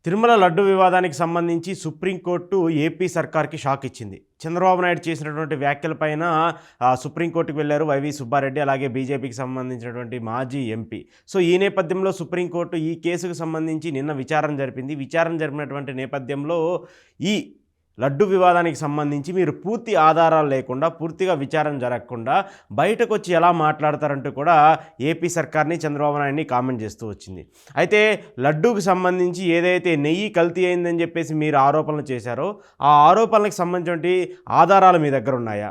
తిరుమల లడ్డు వివాదానికి సంబంధించి supreme court AP సర్కార్కి shock ఇచ్చింది. చంద్రబాబు నాయుడు చేసినటువంటి వ్యాఖ్యలపైన సుప్రీంకోర్టుకు వెళ్లారు వైవి సుబ్బారెడ్డి, అలాగే బీజేపీకి సంబంధించినటువంటి మాజీ ఎంపీ. సో ఈ నేపథ్యంలో సుప్రీంకోర్టు ఈ కేసుకు సంబంధించి నిన్న విచారణ జరిపింది. విచారణ జరిపినటువంటి నేపథ్యంలో ఈ లడ్డు వివాదానికి సంబంధించి మీరు పూర్తి ఆధారాలు లేకుండా, పూర్తిగా విచారణ జరగకుండా బయటకు వచ్చి ఎలా మాట్లాడతారంటూ కూడా ఏపీ సర్కార్ని, చంద్రబాబు నాయుడిని కామెంట్ చేస్తూ వచ్చింది. అయితే లడ్డూకి సంబంధించి ఏదైతే నెయ్యి కల్తీ అయిందని చెప్పేసి మీరు ఆరోపణలు చేశారో ఆ ఆరోపణలకు సంబంధించినటువంటి ఆధారాలు మీ దగ్గర ఉన్నాయా?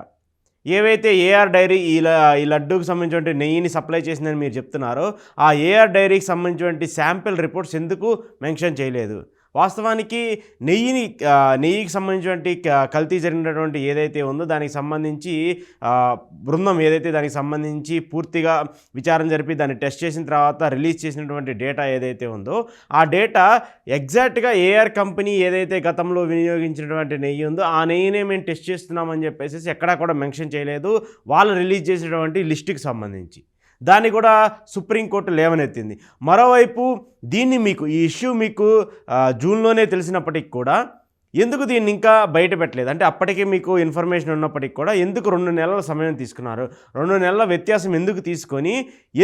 ఏవైతే ఏఆర్ డైరీ ఈ లడ్డూకి సంబంధించినటువంటి నెయ్యిని సప్లై చేసిందని మీరు చెప్తున్నారో ఆ ఏఆర్ డైరీకి సంబంధించినటువంటి శాంపిల్ రిపోర్ట్స్ ఎందుకు మెన్షన్ చేయలేదు? వాస్తవానికి నెయ్యికి సంబంధించినటువంటి కల్తీ జరిగినటువంటి ఏదైతే ఉందో దానికి సంబంధించి బృందం ఏదైతే దానికి సంబంధించి పూర్తిగా విచారణ జరిపి దాన్ని టెస్ట్ చేసిన తర్వాత రిలీజ్ చేసినటువంటి డేటా ఏదైతే ఉందో ఆ డేటా ఎగ్జాక్ట్గా ఏఆర్ కంపెనీ ఏదైతే గతంలో వినియోగించినటువంటి నెయ్యి ఉందో ఆ నెయ్యినే మేము టెస్ట్ చేస్తున్నామని చెప్పేసి ఎక్కడా కూడా మెన్షన్ చేయలేదు వాళ్ళు రిలీజ్ చేసినటువంటి లిస్టుకి సంబంధించి. దాన్ని కూడా సుప్రీంకోర్టు లేవనెత్తింది. మరోవైపు ఈ ఇష్యూ మీకు జూన్లోనే తెలిసినప్పటికి కూడా ఎందుకు దీన్ని ఇంకా బయట పెట్టలేదు? అంటే అప్పటికే మీకు ఇన్ఫర్మేషన్ ఉన్నప్పటికి కూడా ఎందుకు 2 నెలల సమయం తీసుకున్నారు? 2 నెలల వ్యత్యాసం ఎందుకు తీసుకొని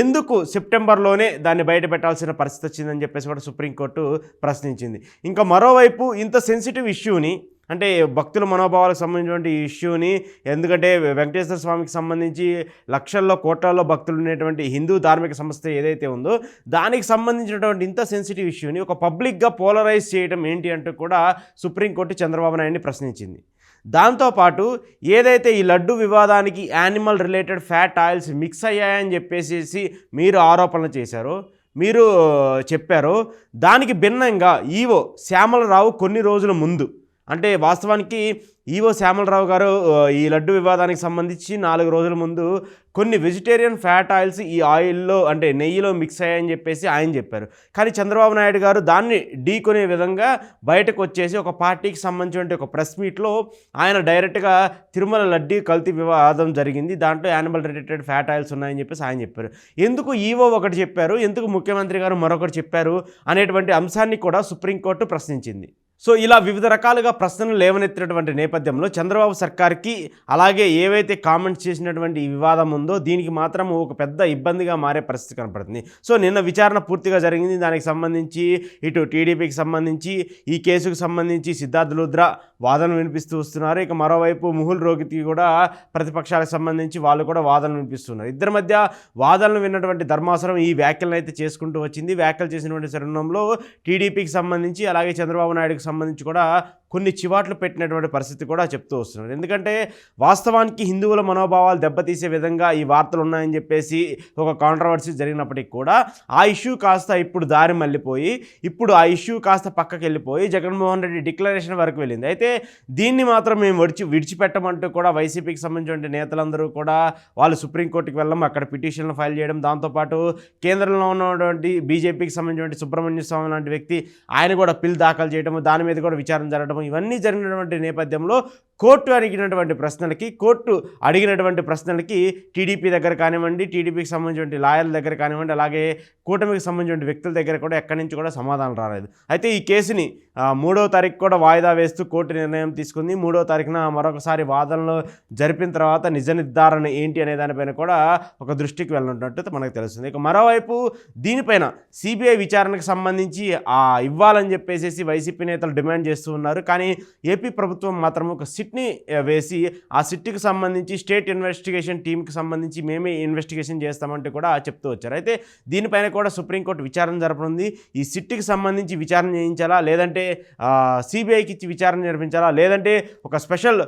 ఎందుకు సెప్టెంబర్లోనే దాన్ని బయట పెట్టాల్సిన పరిస్థితి వచ్చిందని చెప్పేసి కూడా సుప్రీంకోర్టు ప్రశ్నించింది. ఇంకా మరోవైపు ఇంత సెన్సిటివ్ ఇష్యూని, అంటే భక్తుల మనోభావాలకు సంబంధించినటువంటి ఈ ఇష్యూని, ఎందుకంటే వెంకటేశ్వర స్వామికి సంబంధించి లక్షల్లో కోట్లలో భక్తులు ఉండేటువంటి హిందూ ధార్మిక సంస్థ ఏదైతే ఉందో దానికి సంబంధించినటువంటి ఇంత సెన్సిటివ్ ఇష్యూని ఒక పబ్లిక్గా పోలరైజ్ చేయడం ఏంటి అంటూ కూడా సుప్రీంకోర్టు చంద్రబాబు నాయుడిని ప్రశ్నించింది. దాంతోపాటు ఏదైతే ఈ లడ్డు వివాదానికి animal related fat oils mix అయ్యాయని చెప్పేసి మీరు ఆరోపణలు చేశారో, మీరు చెప్పారో, దానికి భిన్నంగా ఈవో శ్యామలరావు కొన్ని రోజుల ముందు, అంటే వాస్తవానికి ఈవో శ్యామలరావు గారు ఈ లడ్డు వివాదానికి సంబంధించి 4 రోజుల ముందు కొన్ని వెజిటేరియన్ ఫ్యాట్ ఆయిల్స్ ఈ ఆయిల్లో, అంటే నెయ్యిలో మిక్స్ అయ్యాయని చెప్పేసి ఆయన చెప్పారు. కానీ చంద్రబాబు నాయుడు గారు దాన్ని ఢీకొనే విధంగా బయటకు వచ్చేసి ఒక పార్టీకి సంబంధించిన ఒక ప్రెస్ మీట్లో ఆయన డైరెక్ట్గా తిరుమల లడ్డూ కల్తీ వివాదం జరిగింది, దాంట్లో యానిమల్ రిలేటెడ్ ఫ్యాట్ ఆయిల్స్ ఉన్నాయని చెప్పేసి ఆయన చెప్పారు. ఎందుకు ఈవో ఒకటి చెప్పారు, ఎందుకు ముఖ్యమంత్రి గారు మరొకటి చెప్పారు అనేటువంటి అంశాన్ని కూడా సుప్రీంకోర్టు ప్రశ్నించింది. సో ఇలా వివిధ రకాలుగా ప్రశ్నలు లేవనెత్తినటువంటి నేపథ్యంలో చంద్రబాబు సర్కార్కి, అలాగే ఏవైతే కామెంట్స్ చేసినటువంటి ఈ వివాదం ఉందో దీనికి మాత్రం ఒక పెద్ద ఇబ్బందిగా మారే పరిస్థితి కనపడుతుంది. సో నిన్న విచారణ పూర్తిగా జరిగింది. దానికి సంబంధించి ఇటు టీడీపీకి సంబంధించి ఈ కేసుకు సంబంధించి సిద్ధార్థ లుద్రా వాదనలు వినిపిస్తూ వస్తున్నారు. ఇక మరోవైపు ముహుల్ రోహిత్కి కూడా ప్రతిపక్షాలకు సంబంధించి వాళ్ళు కూడా వాదనలు వినిపిస్తున్నారు. ఇద్దరి మధ్య వాదనలు విన్నటువంటి ధర్మాసనం ఈ వ్యాఖ్యలను అయితే చేసుకుంటూ వచ్చింది. వ్యాఖ్యలు చేసినటువంటి తరుణంలో టీడీపీకి సంబంధించి, అలాగే చంద్రబాబు నాయుడుకి సంబంధించి కూడా కొన్ని చివాట్లు పెట్టినటువంటి పరిస్థితి కూడా చెప్తూ వస్తున్నారు. ఎందుకంటే వాస్తవానికి హిందువుల మనోభావాలు దెబ్బతీసే విధంగా ఈ వార్తలు ఉన్నాయని చెప్పేసి ఒక కాంట్రవర్సీ జరిగినప్పటికీ కూడా ఆ ఇష్యూ కాస్త ఇప్పుడు దారి మళ్ళీపోయి, ఇప్పుడు ఆ ఇష్యూ కాస్త పక్కకి వెళ్ళిపోయి జగన్మోహన్ రెడ్డి డిక్లరేషన్ వరకు వెళ్ళింది. అయితే దీన్ని మాత్రం మేము విడిచిపెట్టమంటూ కూడా వైసీపీకి సంబంధించిన నేతలందరూ కూడా వాళ్ళు సుప్రీంకోర్టుకి వెళ్ళడం, అక్కడ పిటిషన్లు ఫైల్ చేయడం, దాంతోపాటు కేంద్రంలో ఉన్నటువంటి బీజేపీకి సంబంధించిన సుబ్రహ్మణ్య స్వామి లాంటి వ్యక్తి ఆయన కూడా పిల్ దాఖలు చేయడం, దాని మీద కూడా విచారణ జరగడం, ఇవన్నీ జరిగినటువంటి నేపథ్యంలో కోర్టు అడిగినటువంటి ప్రశ్నలకి టీడీపీ దగ్గర కానివ్వండి, టీడీపీకి సంబంధించిన లాయర్ల దగ్గర కానివ్వండి, అలాగే కూటమికి సంబంధించిన వ్యక్తుల దగ్గర కూడా ఎక్కడి నుంచి కూడా సమాధానం రాలేదు. అయితే ఈ కేసుని 3వ తారీఖు కూడా వాయిదా వేస్తూ కోర్టు నిర్ణయం తీసుకుంది. 3వ తారీఖున మరొకసారి వాదనలు జరిపిన తర్వాత నిజ నిర్ధారణ ఏంటి అనే దానిపైన కూడా ఒక దృష్టికి వెళ్ళనున్నట్టు మనకు తెలుస్తుంది. ఇక మరోవైపు దీనిపైన సిబిఐ విచారణకు సంబంధించి ఇవ్వాలని చెప్పేసి వైసీపీ నేతలు డిమాండ్ చేస్తూ ఉన్నారు. కానీ ఏపీ ప్రభుత్వం మాత్రం ఒక సిట్ని వేసి ఆ సిట్కి సంబంధించి స్టేట్ ఇన్వెస్టిగేషన్ టీంకి సంబంధించి మేమే ఇన్వెస్టిగేషన్ చేస్తామంటూ కూడా చెప్తూ వచ్చారు. అయితే దీనిపైన కూడా సుప్రీంకోర్టు విచారణ జరపనుంది. ఈ సిట్కి సంబంధించి విచారణ చేయించాలా, లేదంటే సిబిఐకి ఇచ్చి విచారణ జరిపించాలా, లేదంటే ఒక స్పెషల్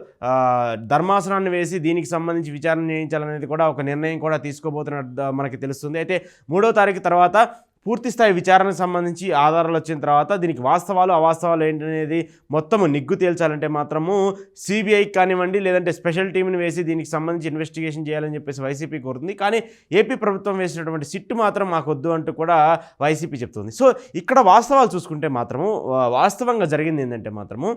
ధర్మాసనాన్ని వేసి దీనికి సంబంధించి విచారణ చేయించాలనేది కూడా ఒక నిర్ణయం కూడా తీసుకోబోతున్నట్టు మనకి తెలుస్తుంది. అయితే 3వ తారీఖు తర్వాత పూర్తిస్థాయి విచారణకు సంబంధించి ఆధారాలు వచ్చిన తర్వాత దీనికి వాస్తవాలు అవాస్తవాలు ఏంటనేది మొత్తము నిగ్గు తేల్చాలంటే మాత్రము సిబిఐకి కానివ్వండి, లేదంటే స్పెషల్ టీంని వేసి దీనికి సంబంధించి ఇన్వెస్టిగేషన్ చేయాలని చెప్పేసి వైసీపీ కోరుతుంది. కానీ ఏపీ ప్రభుత్వం వేసినటువంటి సిట్ మాత్రం మాకు వద్దు అంటూ కూడా వైసీపీ చెప్తుంది. సో ఇక్కడ వాస్తవాలు చూసుకుంటే మాత్రము వాస్తవంగా జరిగింది ఏంటంటే మాత్రము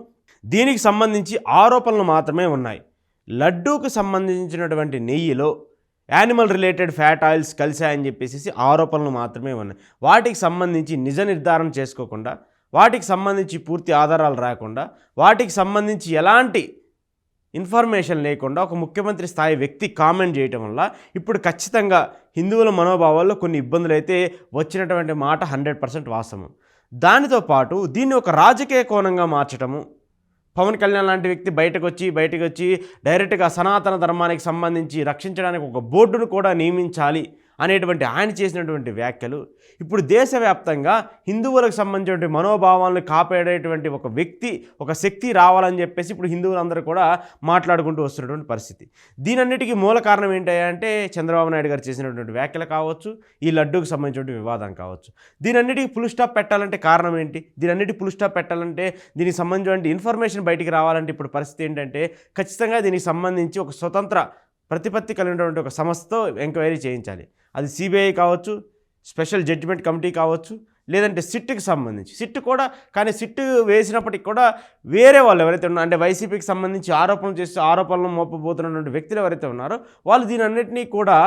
దీనికి సంబంధించి ఆరోపణలు మాత్రమే ఉన్నాయి. లడ్డూకు సంబంధించినటువంటి నెయ్యిలో యానిమల్ రిలేటెడ్ ఫ్యాట్ ఆయిల్స్ కలిశాయని చెప్పేసి ఆరోపణలు మాత్రమే ఉన్నాయి. వాటికి సంబంధించి నిజ నిర్ధారణ చేసుకోకుండా వాటికి సంబంధించి పూర్తి ఆధారాలు రాకుండా, వాటికి సంబంధించి ఎలాంటి ఇన్ఫర్మేషన్ లేకుండా ఒక ముఖ్యమంత్రి స్థాయి వ్యక్తి కామెంట్ చేయటం వల్ల ఇప్పుడు ఖచ్చితంగా హిందువుల మనోభావాల్లో కొన్ని ఇబ్బందులు అయితే వచ్చినటువంటి మాట 100% వాస్తవం. దానితో పాటు దీన్ని ఒక రాజకీయ కోణంగా మార్చటము, పవన్ కళ్యాణ్ లాంటి వ్యక్తి బయటకు వచ్చి డైరెక్ట్గా సనాతన ధర్మానికి సంబంధించి రక్షించడానికి ఒక బోర్డును కూడా నియమించాలి అనేటువంటి ఆయన చేసినటువంటి వ్యాఖ్యలు ఇప్పుడు దేశవ్యాప్తంగా హిందువులకు సంబంధించిన మనోభావాలను కాపాడేటువంటి ఒక వ్యక్తి, ఒక శక్తి రావాలని చెప్పేసి ఇప్పుడు హిందువులందరూ కూడా మాట్లాడుకుంటూ వస్తున్నటువంటి పరిస్థితి. దీనన్నిటికీ మూల కారణం ఏంటంటే చంద్రబాబు నాయుడు గారు చేసినటువంటి వ్యాఖ్యలు కావచ్చు, ఈ లడ్డూకి సంబంధించిన వివాదం కావచ్చు. దీనన్నిటికీ ఫుల్ స్టాప్ పెట్టాలంటే కారణం ఏంటి? దీనన్నిటికీ ఫుల్ స్టాప్ పెట్టాలంటే దీనికి సంబంధించిన ఇన్ఫర్మేషన్ బయటికి రావాలంటే ఇప్పుడు పరిస్థితి ఏంటంటే ఖచ్చితంగా దీనికి సంబంధించి ఒక స్వతంత్ర ప్రతిపత్తి కలిగినటువంటి ఒక సంస్థతో ఎంక్వైరీ చేయించాలి. అది సిబిఐ కావచ్చు, స్పెషల్ జడ్జిమెంట్ కమిటీ కావచ్చు, లేదంటే సిట్కి సంబంధించి సిట్ కూడా. కానీ సిట్ వేసినప్పటికి కూడా వేరే వాళ్ళు ఎవరైతే ఉన్నారో, అంటే వైసీపీకి సంబంధించి ఆరోపణలు మోపబోతున్నటువంటి వ్యక్తులు ఎవరైతే ఉన్నారో వాళ్ళు దీని అన్నింటినీ కూడా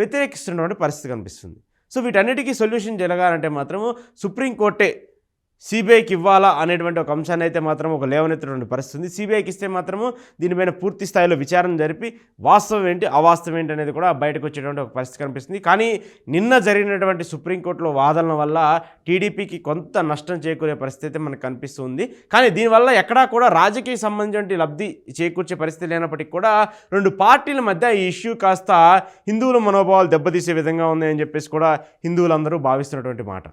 వ్యతిరేకిస్తున్నటువంటి పరిస్థితి కనిపిస్తుంది. సో వీటన్నిటికీ సొల్యూషన్ జరగాలంటే మాత్రము సుప్రీంకోర్టే సిబిఐకి ఇవ్వాలా అనేటువంటి ఒక అంశాన్ని అయితే మాత్రం ఒక లేవనెత్తినటువంటి పరిస్థితి. సిబిఐకి ఇస్తే మాత్రము దీనిపైన పూర్తి స్థాయిలో విచారణ జరిపి వాస్తవం ఏంటి అవాస్తవం ఏంటి అనేది కూడా బయటకు వచ్చేటువంటి ఒక పరిస్థితి కనిపిస్తుంది. కానీ నిన్న జరిగినటువంటి సుప్రీంకోర్టులో వాదనల వల్ల టీడీపీకి కొంత నష్టం చేకూరే పరిస్థితి అయితే మనకు కనిపిస్తుంది. కానీ దీనివల్ల ఎక్కడా కూడా రాజకీయ సంబంధించిన లబ్ధి చేకూర్చే పరిస్థితి లేనప్పటికీ కూడా రెండు పార్టీల మధ్య ఈ ఇష్యూ కాస్త హిందువుల మనోభావాలు దెబ్బతీసే విధంగా ఉంది అని చెప్పేసి కూడా హిందువులందరూ భావిస్తున్నటువంటి మాట.